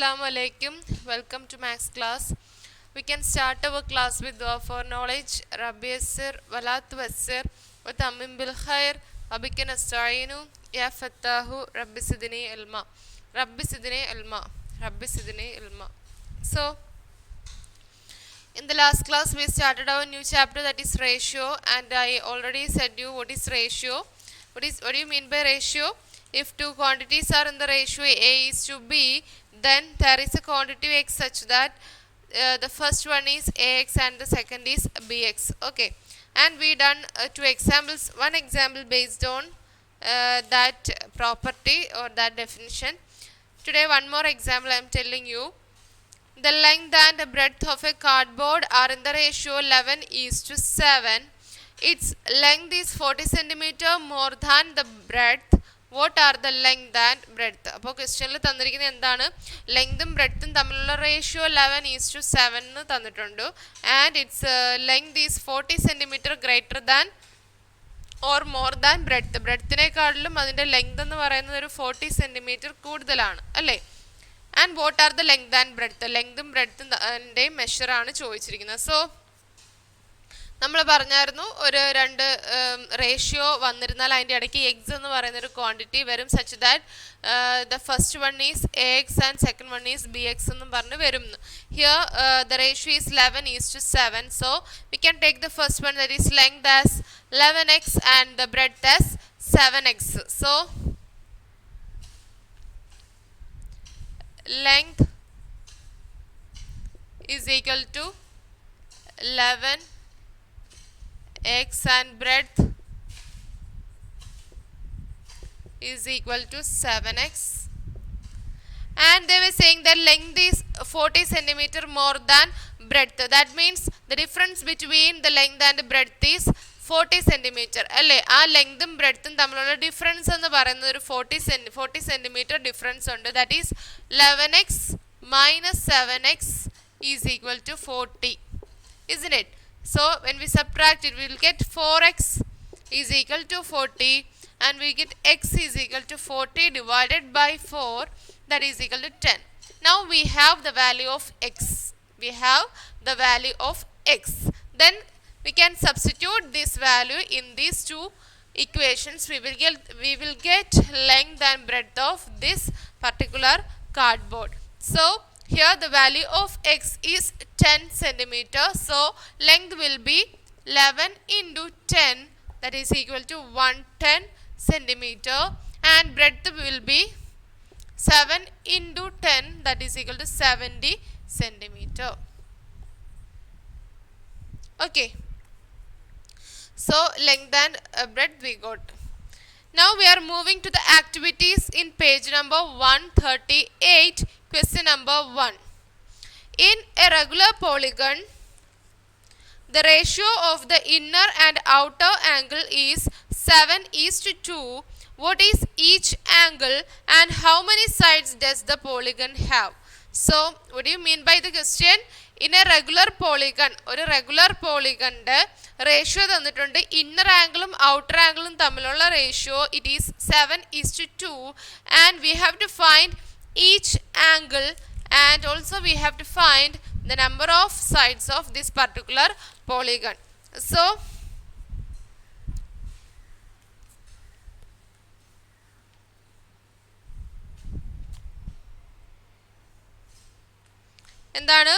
Assalamu alaikum. Welcome to Max class. We can start our class with dua for knowledge. Rabbi yassir wala tuwassir wa tammim bil khair wa bika nasta'inu ya fattahu rabbi sidni ilma. Rabbi sidni ilma. Rabbi sidni ilma. So in the last class we started our new chapter, that is ratio, and I already said you what is ratio. What do you mean by ratio? If two quantities are in the ratio A is to B, then there is a quantity X such that the first one is AX and the second is BX. Okay, and we done two examples. One example based on that property or that definition. Today one more example I am telling you. The length and the breadth of a cardboard are in the ratio 11:7. Its length is 40 centimeter more than the breadth. What are the length and breadth? അപ്പോൾ ക്വസ്റ്റ്യനിൽ തന്നിരിക്കുന്നത് എന്താണ്? ലെങ്തും ബ്രെഡ്ത്തും തമ്മിലുള്ള ratio 11:7 എന്ന് തന്നിട്ടുണ്ട്. And its length is 40 centimetre greater than or more than breadth. ബ്രെഡ്ത്തിനേക്കാളിലും അതിൻ്റെ length എന്ന് പറയുന്നത് ഒരു 40 സെൻറ്റിമീറ്റർ കൂടുതലാണ് അല്ലേ? And what are the length and breadth? ലെങ്തും ബ്രെഡ്ത്തിൻ്റെയും മെഷറാണ് ചോദിച്ചിരിക്കുന്നത്. സോ നമ്മൾ പറഞ്ഞായിരുന്നു ഒരു രണ്ട് റേഷ്യോ വന്നിരുന്നാൽ അതിൻ്റെ ഇടയ്ക്ക് എക്സ് എന്ന് പറയുന്ന ഒരു ക്വാണ്ടിറ്റി വരും, such that the first one is A X and second one is B X എന്നും പറഞ്ഞ് വരും. Here the ratio is 11:7. So we can take the first one, that is length as 11x and the breadth as 7x. So length is equal to 11x and breadth is equal to 7x, and they were saying that length is 40 centimeter more than breadth. That means the difference between the length and breadth is 40 centimeter അല്ലേ? ആ ലെങ്തും ബ്രെഡ്ത്തും തമ്മിലുള്ള difference എന്ന് പറയുന്നത് ഒരു 40 centimetre difference ഉണ്ട്. That is 11x minus 7x is equal to 40, isn't it? So when we subtract it, we will get 4x is equal to 40, and we get x is equal to 40 divided by 4, that is equal to 10. Now we have the value of x. We have the value of x. Then we can substitute this value in these two equations. We will get length and breadth of this particular cardboard. So here the value of x is 10 centimeter. So length will be 11 into 10, that is equal to 110 centimeter, and breadth will be 7 into 10, that is equal to 70 centimeter. Okay, so length and breadth we got. Now we are moving to the activities in page number 138. Question number 1. In a regular polygon, the ratio of the inner and outer angle is 7:2. What is each angle and how many sides does the polygon have? So what do you mean by the question? In a regular polygon, ഒരു regular പോളിഗണിൻ്റെ ratio തന്നിട്ടുണ്ട്. Inner ആംഗിളും outer ആംഗിളും തമ്മിലുള്ള ratio it is 7:2, and we have to find each angle, and also we have to find the number of sides of this particular polygon. So എന്താണ്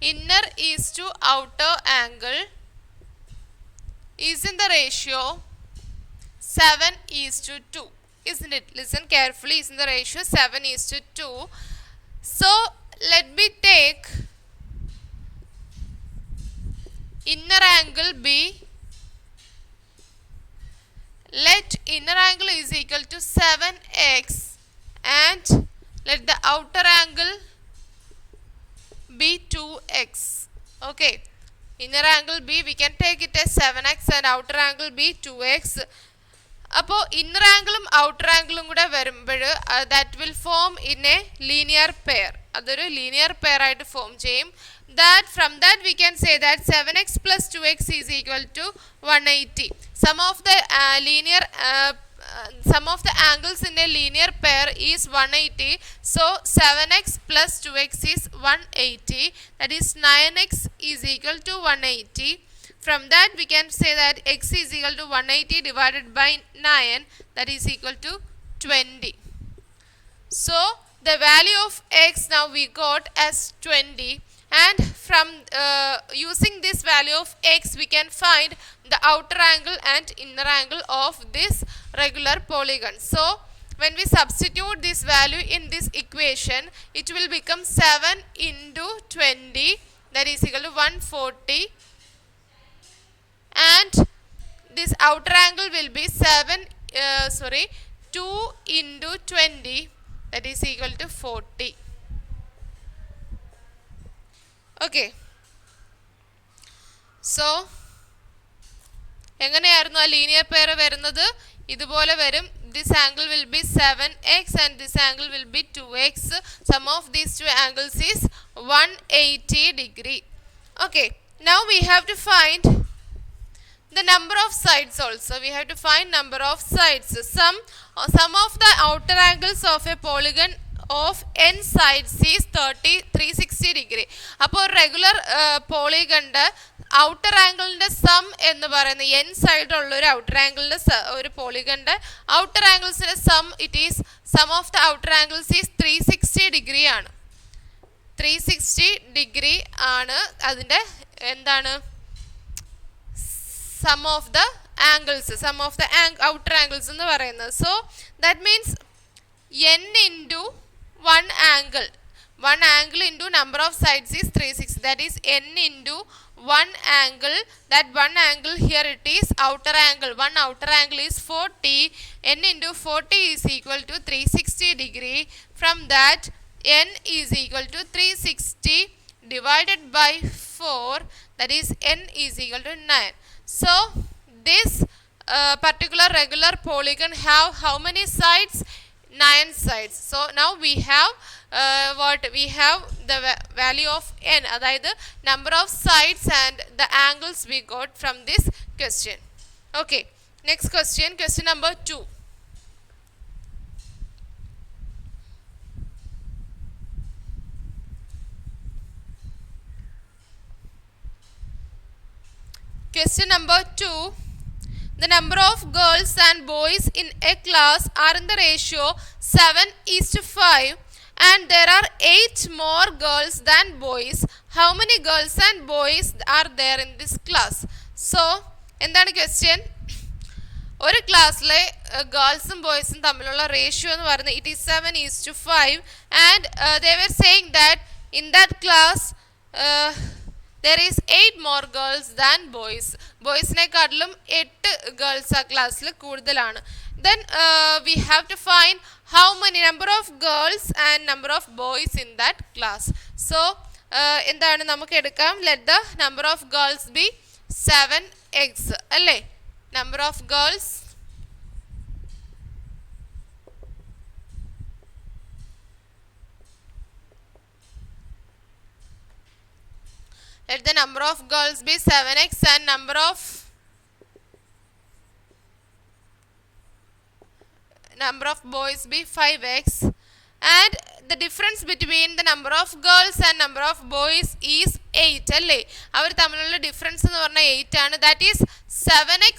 inner is to outer angle is in the ratio 7:2, isn't it? Listen carefully, is in the ratio 7:2. So let me take inner angle B. Let inner angle is equal to 7x, and let the outer angle be 2x. Okay, inner angle B we can take it as 7x and outer angle be 2x. അപ്പോൾ inner ആംഗിളും outer ആംഗിളും കൂടെ വരുമ്പോൾ that will form in A linear pair. അതൊരു linear pair ആയിട്ട് form ചെയ്യും. that from that we can say that 7x plus 2x is equal to 180. Sum of the sum of the angles in a linear pair is 180. So 7x plus 2x is 180. That is 9x is equal to 180. From that we can say that x is equal to 180 divided by 9, that is equal to 20. So the value of x now we got as 20, and from using this value of x we can find the outer angle and inner angle of this regular polygon. So when we substitute this value in this equation, it will become 7 into 20, that is equal to 140, and this outer angle will be 2 into 20, that is equal to 40. Okay, so എങ്ങനെയായിരുന്നു ആ linear pair വരുന്നത്? ഇതുപോലെ വരും. This angle will be 7x and this angle will be 2x. Sum of these two angles is 180 degree. Okay, now we have to find the number of sides also. We have to find number of sides. Sum of the outer angles of a polygon of n sides is 360 degree. അപ്പോൾ regular പോളിഗണിൻ്റെ outer ആംഗിളിൻ്റെ sum എന്ന് പറയുന്നത് n side ഉള്ള ഒരു outer ആംഗിളിൻ്റെ ഒരു പോളിഗണിൻ്റെ ഔട്ടർ ആംഗിൾസിൻ്റെ sum of the outer angles is 360 degree ആണ്. 360 ഡിഗ്രി ആണ് അതിൻ്റെ എന്താണ് sum of the outer angles എന്ന് പറയുന്നത്. So that means n into one angle into number of sides is 360. That is n into one angle. That one angle here it is outer angle. One outer angle is 40. n into 40 is equal to 360 degree. From that n is equal to 360 divided by 4. That is n is equal to 9. So this particular regular polygon have how many sides? 9 sides. So now we have we have the value of n, അതായത് number of sides and the angles we got from this question. Okay, next question number 2. Question number 2. The number of girls and boys in a class are in the ratio 7:5 and there are 8 more girls than boys. How many girls and boys are there in this class? So, എന്താണ് question? ഒരു ക്ലാസ്സിലെ ഗേൾസും ബോയ്സും തമ്മിലുള്ള ratio എന്ന് പറയുന്നത് it is 7:5 and they were saying that in that class there is 8 more girls than boys. ബോയ്സിനെക്കാട്ടിലും 8 girls ആ ക്ലാസ്സിൽ കൂടുതലാണ്. Then we have to find how many number of girls and number of boys in that class. So എന്താണ് നമുക്ക് എടുക്കാം, let the number of girls be 7x അല്ലേ. Number of girls let the number of girls be 7x and number of boys be 5x, and the difference between the number of girls and number of boys is 8 അല്ലേ. അവർ തമ്മിലുള്ള difference എന്ന് പറഞ്ഞാൽ 8 ആണ്. That is 7x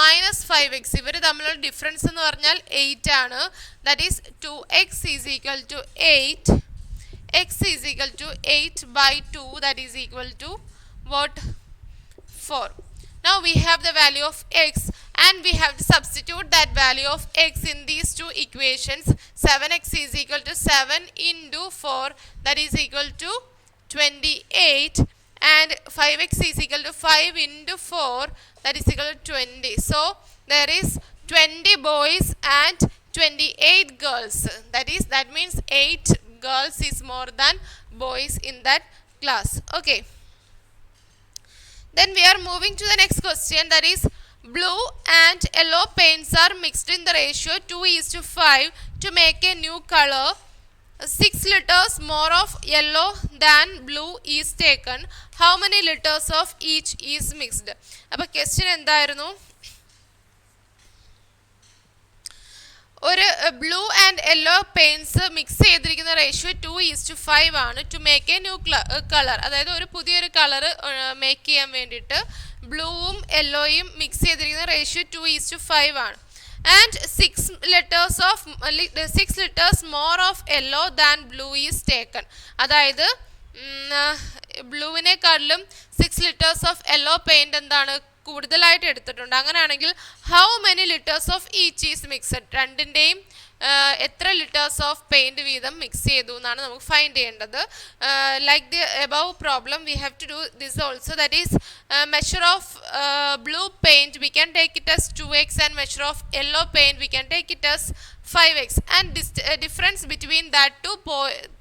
minus 5x. ഇവർ തമ്മിലുള്ള difference എന്ന് പറഞ്ഞാൽ 8 ആണ്. That is 2x is equal to 8. x is equal to 8 by 2, that is equal to what? 4. Now we have the value of x and we have to substitute that value of x in these two equations. 7x is equal to 7 into 4, that is equal to 28, and 5x is equal to 5 into 4, that is equal to 20. So there is 20 boys and 28 girls. That means 8 girls is more than boys in that class. Okay, then we are moving to the next question, that is blue and yellow paints are mixed in the ratio 2:5 to make a new color. 6 liters more of yellow than blue is taken. How many liters of each is mixed? അപ്പോൾ question എന്തായിരുന്നു? ഒരു blue and yellow paints mix ചെയ്തിരിക്കുന്ന ratio 2:5 ആണ് to make a new colour. അതായത് ഒരു പുതിയൊരു colour make ചെയ്യാൻ വേണ്ടിയിട്ട് ബ്ലൂവും യെല്ലോയും മിക്സ് ചെയ്തിരിക്കുന്ന റേഷ്യോ 2:5 ആണ്. And 6 liters more of yellow than blue is taken. അതായത് ബ്ലൂവിനെക്കാട്ടിലും 6 liters of yellow പെയിൻറ് എന്താണ് കൂടുതലായിട്ട് എടുത്തിട്ടുണ്ട്. അങ്ങനെയാണെങ്കിൽ how many litres of each is mixed, രണ്ടിൻ്റെയും എത്ര ലിറ്റേഴ്സ് ഓഫ് പെയിൻറ് വീതം മിക്സ് ചെയ്തു എന്നാണ് നമുക്ക് ഫൈൻഡ് ചെയ്യേണ്ടത്. Like the above problem we have to do this also. That is measure of blue paint we can take it as 2x and measure of yellow paint we can take it as 5x and difference between that two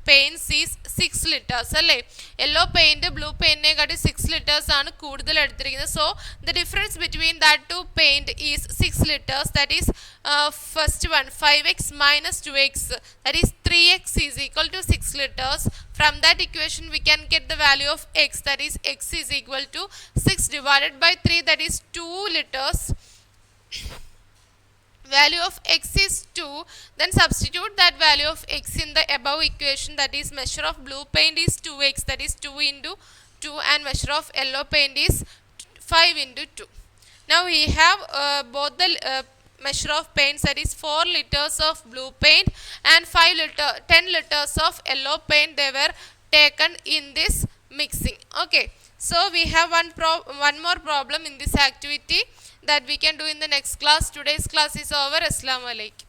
paints is 6 liters അല്ലേ. Yellow paint blue പെയിൻറ്റിനെക്കാട്ടി 6 liters ആണ് കൂടുതൽ എടുത്തിരിക്കുന്നത്. So the difference between that two paint is 6 liters. That is first one 5x minus 2x, that is 3x is equal to 6 liters. From that equation we can get the value of x, that is x is equal to 6 divided by 3, that is 2 liters. Value of x is 2. Then substitute that value of x in the above equation, that is measure of blue paint is 2x, that is 2 into 2, and measure of yellow paint is 5 into 2. Now we have both the measure of paints, that is 4 liters of blue paint and 10 liters of yellow paint, they were taken in this mixing. Okay, so we have one more problem in this activity that we can do in the next class. Today's class is over. Assalamu alaikum.